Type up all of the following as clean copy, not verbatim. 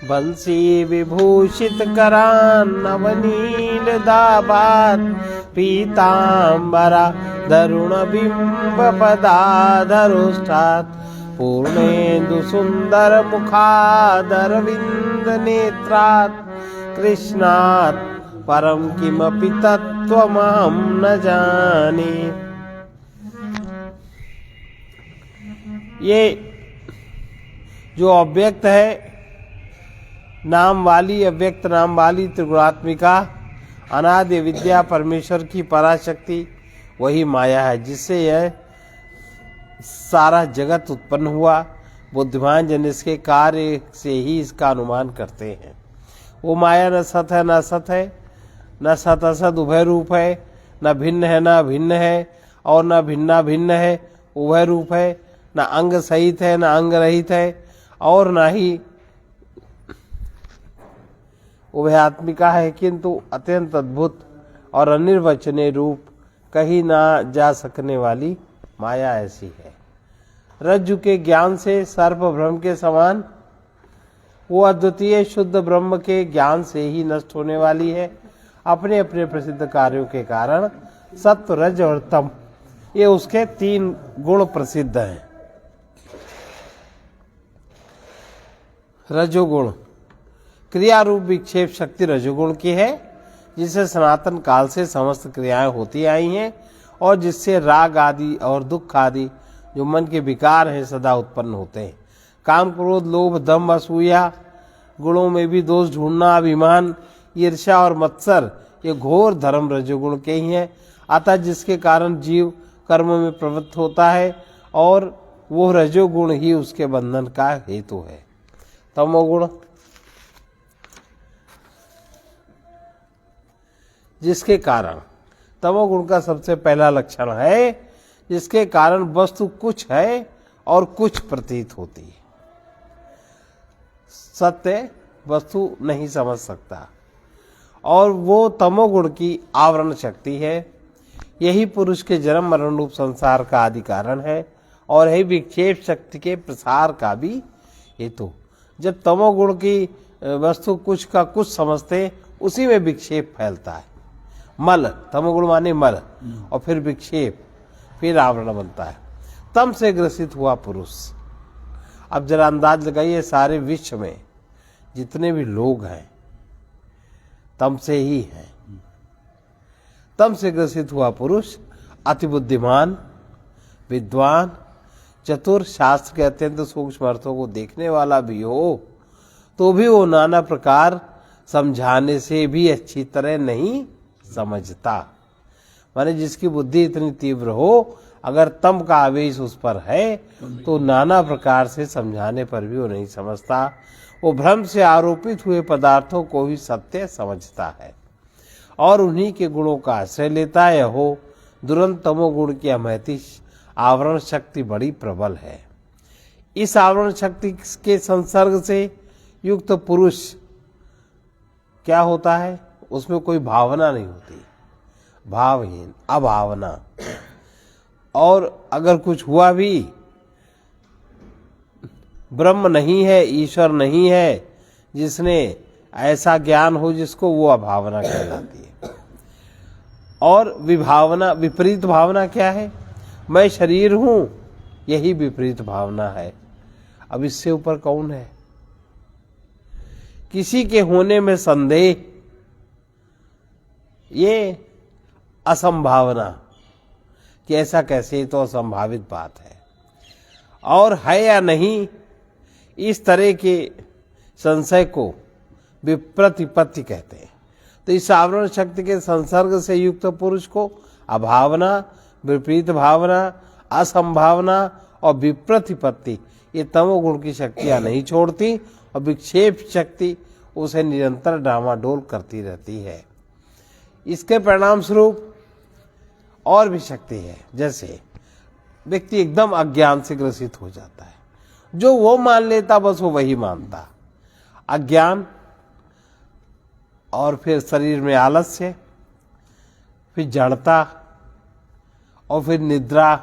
बंसी विभूषित करान नवनील दाबात पीतांबरा दरुण बिंब पदाधरोष्ठात् पूर्णेन्दु सुंदर मुखादरविंद नेत्रात् कृष्णात् परम किमपि तत्त्वमहं न जाने। ये जो अव्यक्त है, नाम वाली, अव्यक्त नाम वाली त्रिगुणात्मिका अनादि विद्या परमेश्वर की पराशक्ति वही माया है, जिससे यह सारा जगत उत्पन्न हुआ। बुद्धिमान जन इसके कार्य से ही इसका अनुमान करते हैं। वो माया न सत है न असत है, न सत असत उभय रूप है, न भिन्न है न अभिन्न है, और न भिन्ना भिन्न है, उभय रूप है। न अंग सहित है न अंग रहित है, और न ही उभयात्मिका है, किंतु अत्यंत अद्भुत और अनिर्वचनीय रूप, कहीं ना जा सकने वाली माया ऐसी है। रज्जु के ज्ञान से सर्प ब्रह्म के समान, वो अद्वितीय शुद्ध ब्रह्म के ज्ञान से ही नष्ट होने वाली है। अपने अपने प्रसिद्ध कार्यों के कारण सत्व, रज और तम, ये उसके 3 गुण प्रसिद्ध हैं। रजोगुण क्रिया रूप विक्षेप शक्ति रजोगुण की है, जिससे सनातन काल से समस्त क्रियाएं होती आई हैं, और जिससे राग आदि और दुख आदि जो मन के विकार हैं सदा उत्पन्न होते हैं। काम, क्रोध, लोभ, दम्भ, असूया, गुणों में भी दोष ढूंढना, अभिमान, ईर्ष्या और मत्सर, ये घोर धर्म रजोगुण के ही हैं। अतः जिसके कारण जीव कर्म में प्रवृत्त होता है, और वो रजोगुण ही उसके बंधन का हेतु है। तमोगुण जिसके कारण, तमोगुण का सबसे पहला लक्षण है जिसके कारण वस्तु कुछ है और कुछ प्रतीत होती है। सत्य वस्तु नहीं समझ सकता, और वो तमोगुण की आवरण शक्ति है। यही पुरुष के जन्म मरण रूप संसार का आदि कारण है, और यही विक्षेप शक्ति के प्रसार का भी हेतु। जब तमोगुण की वस्तु कुछ का कुछ समझते, उसी में विक्षेप फैलता है। मल, तमोगुण माने मल, और फिर विक्षेप, फिर आवरण बनता है। तम से ग्रसित हुआ पुरुष। अब जरा अंदाज लगाइए, सारे विश्व में जितने भी लोग हैं तम से ही हैं। तम से ग्रसित हुआ पुरुष अति बुद्धिमान, विद्वान, चतुर, शास्त्र के अत्यंत सूक्ष्म अर्थों को देखने वाला भी हो, तो भी वो नाना प्रकार समझाने से भी अच्छी तरह नहीं समझता। माने जिसकी बुद्धि इतनी तीव्र हो, अगर तम का आवेश उस पर है, तो नाना प्रकार से समझाने पर भी वो नहीं समझता। वो भ्रम से आरोपित हुए पदार्थों को ही सत्य समझता है, और उन्हीं के गुणों का आश्रय लेता है। हो दुरंत तमोगुण की अमहति आवरण शक्ति बड़ी प्रबल है। इस आवरण शक्ति के संसर्ग से युक्त पुरुष क्या होता है, उसमें कोई भावना नहीं होती, भावहीन, अभावना। और अगर कुछ हुआ भी, ब्रह्म नहीं है, ईश्वर नहीं है, जिसने ऐसा ज्ञान हो जिसको, वो अभावना कहलाती है। और विभावना, विपरीत भावना क्या है? मैं शरीर हूं, यही विपरीत भावना है। अब इससे ऊपर कौन है? किसी के होने में संदेह, ये असंभावना कि ऐसा कैसे, तो असंभावित बात है। और है या नहीं, इस तरह के संशय को विप्रतिपत्ति कहते हैं। तो इस आवरण शक्ति के संसर्ग से युक्त पुरुष को अभावना, विपरीत भावना, असंभावना और विप्रतिपत्ति, ये तमोगुण की शक्तियां नहीं छोड़ती, और विक्षेप शक्ति उसे निरंतर डामाडोल करती रहती है। इसके परिणाम स्वरूप और भी शक्ति है। जैसे व्यक्ति एकदम अज्ञान से ग्रसित हो जाता है, जो वो मान लेता बस वो वही मानता। अज्ञान, और फिर शरीर में आलस्य, फिर जड़ता, और फिर निद्रा,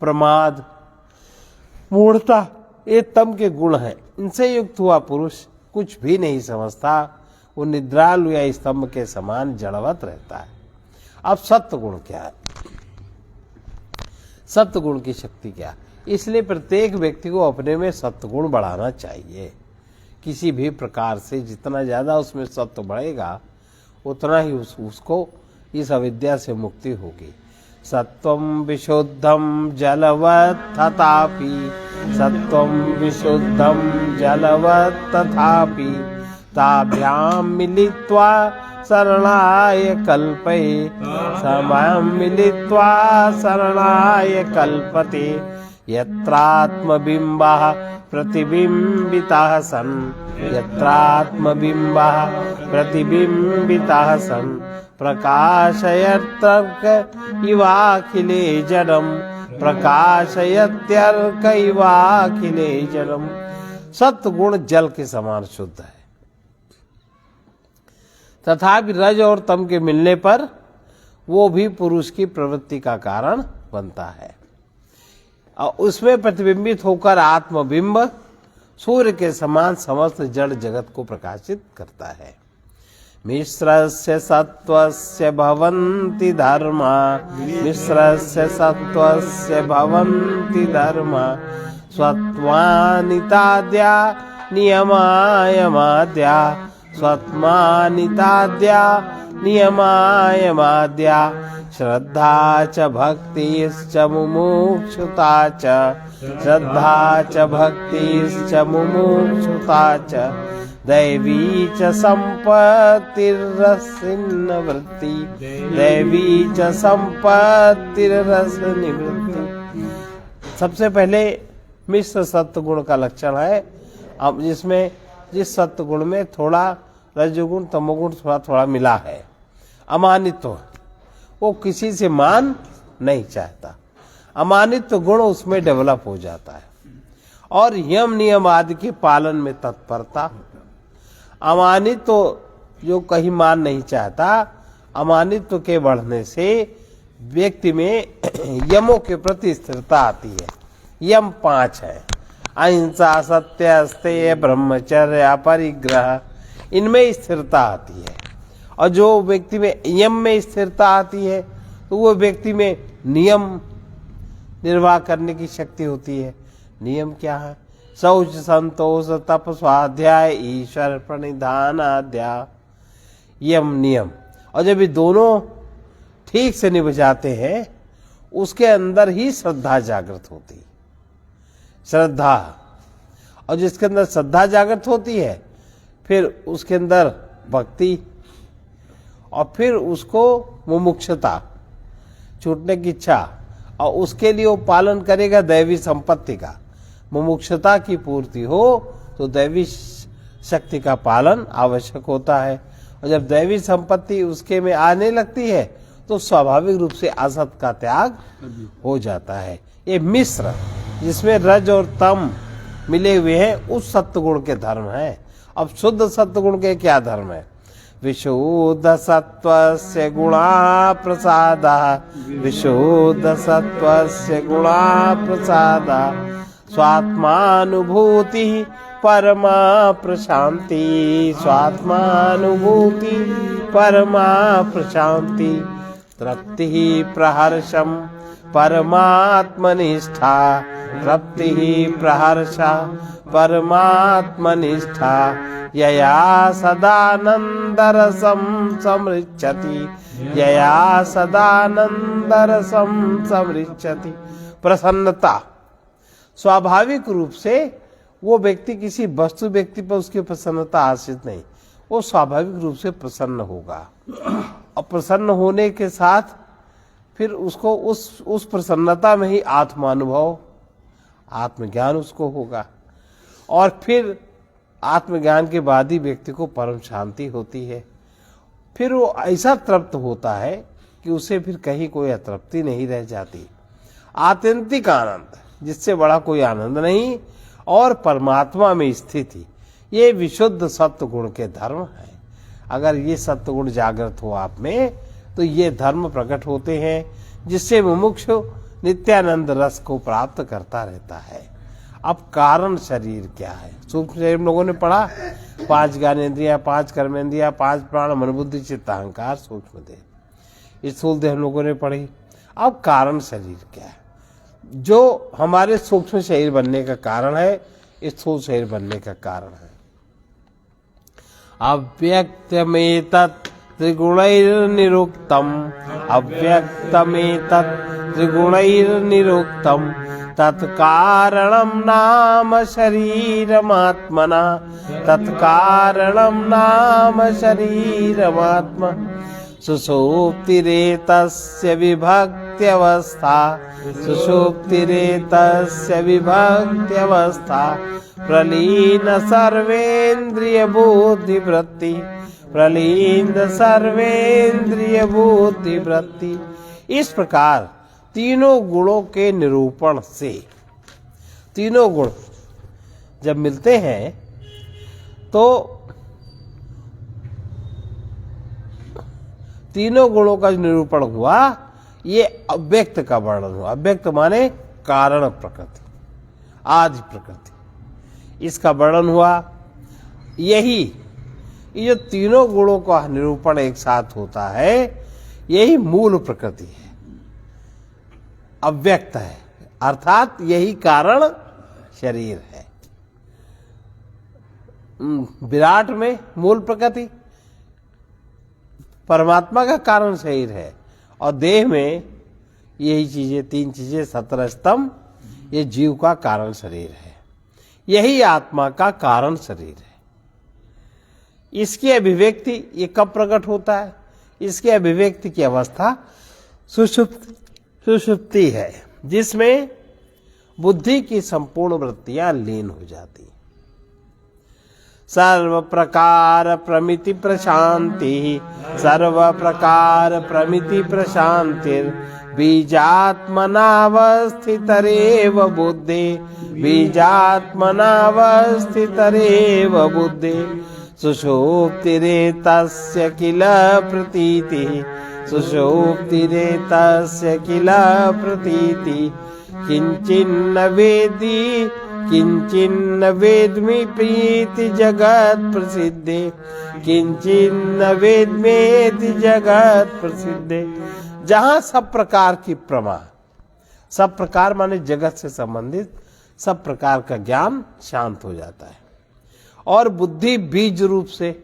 प्रमाद, मूढ़ता, ये तम के गुण हैं। इनसे युक्त हुआ पुरुष कुछ भी नहीं समझता, वो निद्रालु या स्तंभ के समान जड़वत रहता है। अब सत्व गुण क्या है? सत्व गुण की शक्ति क्या? इसलिए प्रत्येक व्यक्ति को अपने में सत्व गुण बढ़ाना चाहिए। किसी भी प्रकार से जितना ज्यादा उसमें सत्व बढ़ेगा उतना ही उसको इस अविद्या से मुक्ति होगी। सत्वं विशुद्धं जलवत् तथापि, सत्वं विशुद्धं जलवत् तथापि, ताभ्यां मिलित्वा शरणाय कल्पते, समां मिलित्वा शरणाय कल्पते। यत्रात्मबिम्बः प्रतिबिम्बितः सन्, यत्रात्मबिम्बः प्रतिबिम्बितः सन्, प्रकाशयत्यर्क इवाखिले जडम्, प्रकाशयत्यर्क इवाखिले जडम्। सत्वगुण जल के समान शुद्ध है, तथापि रज और तम के मिलने पर वो भी पुरुष की प्रवृत्ति का कारण बनता है और उसमें प्रतिबिंबित होकर आत्मबिंब सूर्य के समान समस्त जड़ जगत को प्रकाशित करता है। मिश्रस्य सत्वस्य भवन्ति धर्मा, मिश्रस्य सत्वस्य भवन्ति धर्मा, स्वत्वानिताद्या नियमायमाद्या, स्वत्मानिताद्या नियमायमाद्या। श्रद्धा च भक्तिश्च मुमुक्षुता च, श्रद्धा च भक्तिश्च मुमुक्षुता च, दैवी च संपत्तिरसन्न वृत्ति, दैवी च संपत्तिरसनिवृत्ति। सबसे पहले मिश्र सत्व गुण का लक्षण है, अब जिसमें जिस सत्व गुण में थोड़ा रजोगुण तमोगुण थोड़ा थोड़ा मिला है। अमानित्व, वो किसी से मान नहीं चाहता, अमानित्व गुण उसमें डेवलप हो जाता है। और यम नियम आदि के पालन में तत्परता। अमानित्व जो कहीं मान नहीं चाहता, अमानित्व के बढ़ने से व्यक्ति में यमों के प्रति स्थिरता आती है। यम 5 है, अहिंसा, सत्य, स्तेय, ब्रह्मचर्य, अपरिग्रह, इनमें स्थिरता आती है। और जो व्यक्ति में यम में स्थिरता आती है तो वो व्यक्ति में नियम निर्वाह करने की शक्ति होती है। नियम क्या है? शौच, संतोष, तप, स्वाध्याय, ईश्वर प्रणिधान आद्या, यम नियम। और जब ये दोनों ठीक से निभ जाते हैं उसके अंदर ही श्रद्धा जागृत होती है। श्रद्धा, और जिसके अंदर श्रद्धा जागृत होती है फिर उसके अंदर भक्ति, और फिर उसको मुमुक्षुता, छूटने की इच्छा, और उसके लिए वो पालन करेगा दैवी संपत्ति का। मुमुक्षुता की पूर्ति हो तो दैवी शक्ति का पालन आवश्यक होता है। और जब दैवी संपत्ति उसके में आने लगती है तो स्वाभाविक रूप से असत का त्याग हो जाता है। ये मिश्र जिसमें रज और तम मिले हुए हैं उस सत्वगुण के धर्म है। अब शुद्ध सत्वगुण के क्या धर्म है? विशुद्ध सत्वस्य गुणा प्रसादः, विशुद्ध सत्वस्य गुणा प्रसादः, स्वात्मानुभूति परमा प्रशांति, स्वात्मानुभूति परमा प्रशांति, तृप्तिः प्रहर्षं परमात्मनिष्ठा, तृप्तिः प्रहर्ष परमात्मनिष्ठा, यया सदानन्दरसं समृच्छति, यया सदानन्दरसं समृच्छति। प्रसन्नता, स्वाभाविक रूप से वो व्यक्ति किसी वस्तु व्यक्ति पर उसकी प्रसन्नता आश्रित नहीं, वो स्वाभाविक रूप से प्रसन्न होगा। और प्रसन्न होने के साथ फिर उसको उस प्रसन्नता में ही आत्मानुभव, आत्मज्ञान उसको होगा। और फिर आत्मज्ञान के बाद ही व्यक्ति को परम शांति होती है। फिर वो ऐसा तृप्त होता है कि उसे फिर कहीं कोई अतृप्ति नहीं रह जाती। आत्यंतिक आनंद, जिससे बड़ा कोई आनंद नहीं, और परमात्मा में स्थिति, ये विशुद्ध सत्व गुण के धर्म है। अगर ये सत्व गुण जागृत हो आप में तो ये धर्म प्रकट होते हैं, जिससे मुमुक्षु नित्यानंद रस को प्राप्त करता रहता है। अब कारण शरीर क्या है? सूक्ष्म शरीर लोगों ने पढ़ा, 5 ज्ञानेंद्रियां, 5 कर्मेंद्रियां, 5 प्राण, मन, बुद्धि, चित्त, अहंकार, सूक्ष्म देह। स्थूल देह हम लोगों ने पढ़ी। अब कारण शरीर क्या है? जो हमारे सूक्ष्म शरीर बनने का कारण है, स्थूल शरीर बनने का कारण है। अव्यक्तमेतत् त्रिगुणैर्निरुक्तम्, अव्यक्तमेतत् त्रिगुणैर्निरुक्तम्, तत्कारणं नाम शरीरमात्मना, तत्कारणं नाम शरीरमात्मा। सुषुप्तिरेतस्य विभक्त्यवस्था, सुषुप्तिरेतस्य विभक्त्यवस्था, प्रलीन सर्वेन्द्रिय बुद्धिवृत्ति, प्रलीन सर्वेन्द्रिय बुद्धिवृत्ति। इस प्रकार तीनों गुणों के निरूपण से, तीनों गुण जब मिलते हैं तो तीनों गुणों का निरूपण हुआ, ये अव्यक्त का वर्णन हुआ। अव्यक्त माने कारण प्रकृति, आदि प्रकृति, इसका वर्णन हुआ। यही ये जो तीनों गुणों का निरूपण एक साथ होता है, यही मूल प्रकृति है, अव्यक्त है, अर्थात यही कारण शरीर है। विराट में मूल प्रकृति परमात्मा का कारण शरीर है, और देह में यही चीजें, 3 चीजें, 17 स्तंभ, ये जीव का कारण शरीर है। यही आत्मा का कारण शरीर है। इसकी अभिव्यक्ति ये कब प्रकट होता है? इसकी अभिव्यक्ति की अवस्था सुषुप्ति है, जिसमें बुद्धि की संपूर्ण वृत्तियां लीन हो जाती। सर्व प्रकार प्रमिति प्रशांति, सर्व प्रकार प्रमिति प्रशांतिर, बीजात्मनावस्थितरेव बुद्धि, बीजात्मनावस्थितरेव बुद्धि। सुषुप्तिरेतस्य किल प्रतीति, सुषुप्तिरेतस्य किल प्रतीति। किंचिन्न वेदी किंचिन्न वेद्मि प्रीति जगत प्रसिद्धे, किंचिन्न वेद्मेति जगत प्रसिद्धे। जहां सब प्रकार की प्रमा, सब प्रकार माने जगत से संबंधित सब प्रकार का ज्ञान शांत हो जाता है, और बुद्धि बीज रूप से,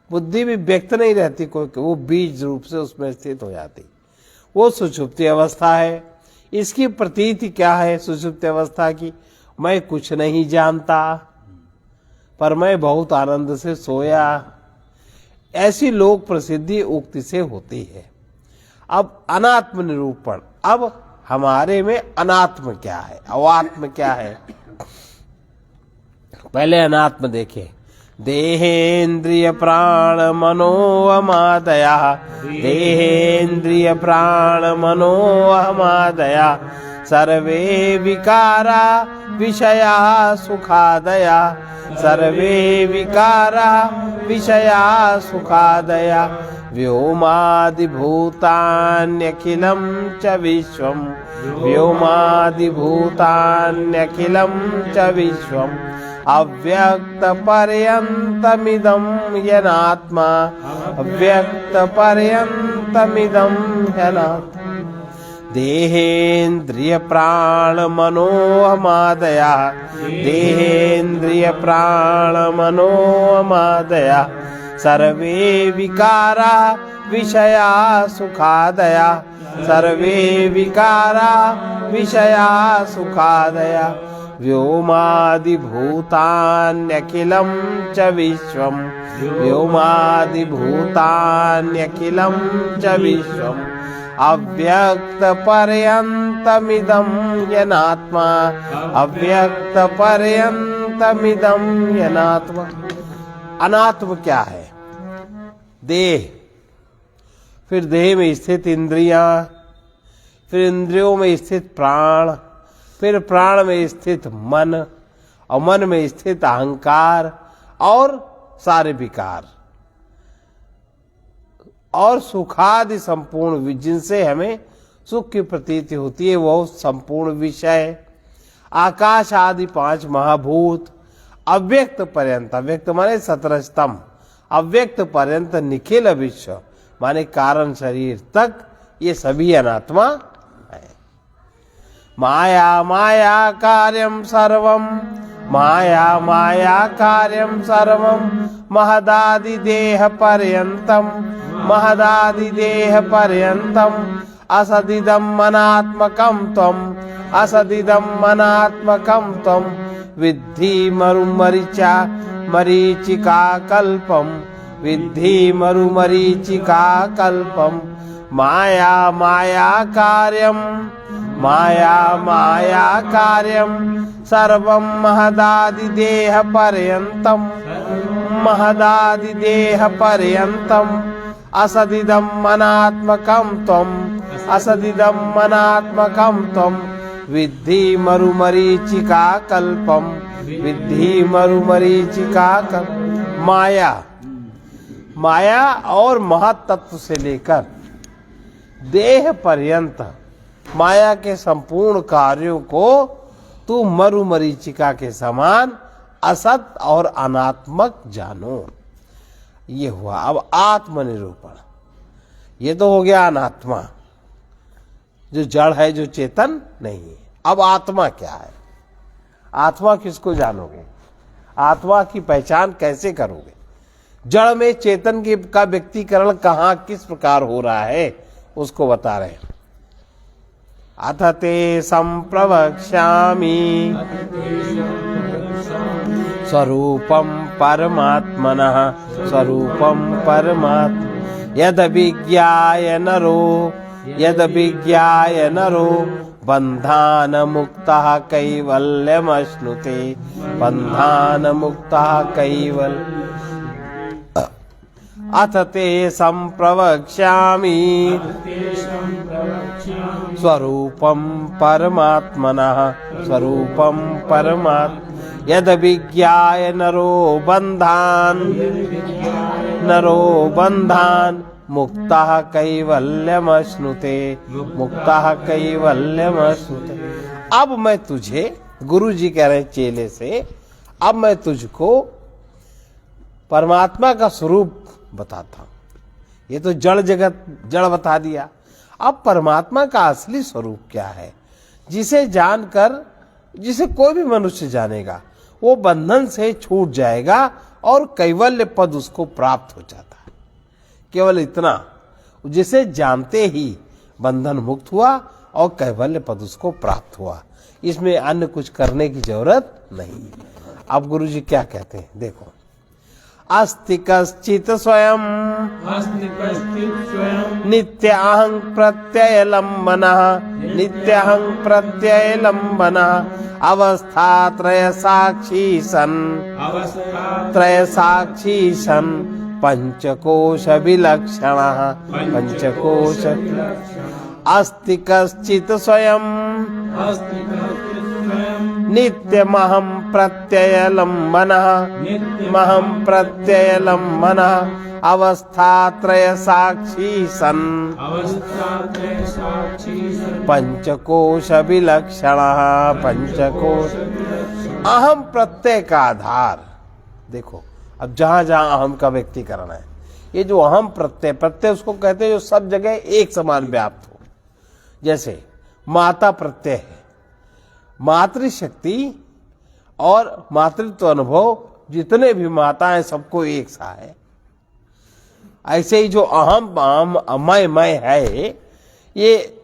बुद्धि भी व्यक्त नहीं रहती कोई, वो बीज रूप से उसमें स्थित हो जाती, वो सुषुप्ति अवस्था है। इसकी प्रतीति क्या है सुषुप्ति अवस्था की? मैं कुछ नहीं जानता, पर मैं बहुत आनंद से सोया, ऐसी लोक प्रसिद्धि उक्ति से होती है। अब अनात्म निरूपण, अब हमारे में अनात्म क्या है, अवात्म क्या है? पहले अनात्म देखें। देहेन्द्रिय प्राण मनोअमादया, देहेन्द्रिय प्राण मनोअमादया, सर्वे विकारा विषया सुखादया, सर्वे विकारा विषया सुखादया। व्योमादिभूतान्यखिलं च विश्वं, व्योमादिभूतान्यखिलं च विश्वम्, अव्यक्तपर्यन्तमिदं ह्यनात्मा, अव्यक्तपर्यन्तमिदं ह्यनात्मा। देहेन्द्रिय प्राण मनोअमादया, देहेन्द्रिय प्राण मनोअमादया, सर्वे विकारा विषया सुखादया, सर्वे विकारा विषया सुखादया। व्योमादिभूतान्यखिलं च विश्वं, व्योमादिभूतान्यखिलं च विश्वम्, अव्यक्तपर्यन्तमिदं ह्यनात्मा, अव्यक्तपर्यन्तमिदं ह्यनात्मा। अनात्म क्या है? देह, फिर देह में स्थित इंद्रियां, फिर इंद्रियों में स्थित प्राण, फिर प्राण में स्थित मन, और मन में स्थित अहंकार, और सारे विकार, और सुखादि संपूर्ण जिनसे हमें सुख की प्रतीति होती है, वो संपूर्ण विषय। आकाश आदि 5 महाभूत, अव्यक्त पर्यंत, अव्यक्त माने 17 स्तंभ, अव्यक्त पर्यंत निखिल विश्व माने कारण शरीर तक ये सभी अनात्मा है। माया माया कार्यम सर्वम, माया माया कार्यम सर्वम महदादि देह पर्यंतम, महदादि देह पर्यंतम असदिदम मनात्मकम त्वम, असदिदम मनात्मकम त्वम विद्धि मरुमरीचा मरीचिका कल्पम, विद्धि मरुमरीचिका कल्पम माया माया कार्यम, माया माया कार्यम सर्वं महदादि देह पर्यंतम, महदादि देह पर्यंतम असदिदं मनात्मकं त्वं, असदिदं मनात्मकं त्वं विद्धि मरुमरीचिका कल्पम, विद्धि मरुमरीचिका कल्पम। माया, माया और महत्तत्व से लेकर देह पर्यंत माया के संपूर्ण कार्यों को तू मरुमरीचिका के समान असत और अनात्मक जानो। ये हुआ अब आत्मनिरूपण। ये तो हो गया अनात्मा, जो जड़ है, जो चेतन नहीं है। अब आत्मा क्या है? आत्मा किसको जानोगे? आत्मा की पहचान कैसे करोगे? जड़ में चेतन की का व्यक्तीकरण कहाँ किस प्रकार हो रहा है उसको बता रहे हैं। अथ ते संप्रवक्ष्यामि स्वरूपं परमात्मनः, स्वरूपं परमात्म यद विज्ञाय नरो, यद विज्ञाय नरो बंधान मुक्तः कैवल्यमश्नुते, बंधान मुक्तः कैवल्य। अथ ते संप्रवक्ष्यामि स्वरूपं परमात्मनः, स्वरूपं परमात्म यद विज्ञाय नरो बंधान, नरो बंधान मुक्तः कैवल्यमश्नुते, मुक्तः कैवल्यमश्नुते। अब मैं तुझे, गुरु जी कह रहे चेले से, अब मैं तुझको परमात्मा का स्वरूप बताता हूं। ये तो जड़ जगत, जड़ बता दिया। अब परमात्मा का असली स्वरूप क्या है, जिसे जानकर, जिसे कोई भी मनुष्य जानेगा वो बंधन से छूट जाएगा और कैवल्य पद उसको प्राप्त हो जाता है। केवल इतना, जिसे जानते ही बंधन मुक्त हुआ और कैवल्य पद उसको प्राप्त हुआ। इसमें अन्य कुछ करने की जरूरत नहीं। अब गुरु जी क्या कहते हैं देखो। अस्ति कश्चित् स्वयं, नित्य अहं प्रत्यय लंबनः, नित्य अहं प्रत्यय लंबनः अवस्थात्रय साक्षी सन्, त्रय साक्षी सन् पंचकोश विलक्षणः, पंचकोश। अस्ति कश्चित् स्वयं नित्यमहं प्रत्यय लंबनः, महं प्रत्यय लंबनः अवस्थात्रय साक्षी सन्, पंचकोश विलक्षणः, पंचकोश। अहम प्रत्यय का आधार देखो। अब जहां जहां अहम का व्यक्तीकरण है, ये जो अहम प्रत्यय, प्रत्यय उसको कहते हैं जो सब जगह एक समान व्याप्त हो। जैसे माता प्रत्यय है, मातृशक्ति और मातृत्व अनुभव जितने भी माता हैं सबको एक सा है। ऐसे ही जो अहम मैं है, ये